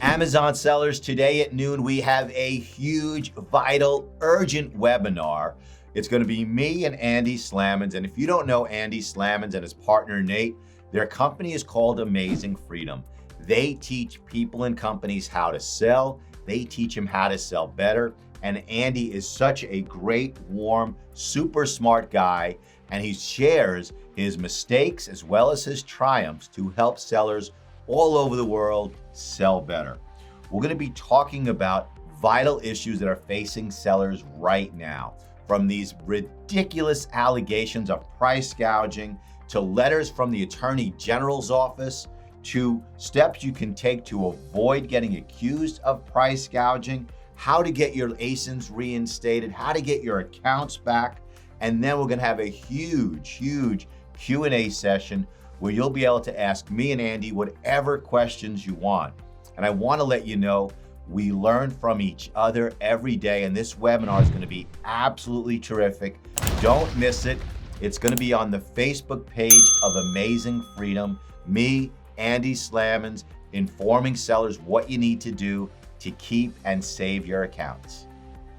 Amazon sellers, today at noon, we have a huge, vital, urgent webinar. It's going to be me and Andy Slamans. And if you don't know Andy Slamans and his partner, Nate, their company is called Amazing Freedom. They teach people and companies how to sell. They teach them how to sell better. And Andy is such a great, warm, super smart guy. And he shares his mistakes as well as his triumphs to help sellers all over the world sell better. We're going to be talking about vital issues that are facing sellers right now, from these ridiculous allegations of price gouging to letters from the Attorney General's office to steps you can take to avoid getting accused of price gouging, how to get your ASINs reinstated, how to get your accounts back. And then we're going to have a huge Q&A session where you'll be able to ask me and Andy whatever questions you want. And I want to let you know, we learn from each other every day, and this webinar is going to be absolutely terrific. Don't miss it. It's going to be on the Facebook page of Amazing Freedom. Me, Andy Slamans, informing sellers what you need to do to keep and save your accounts.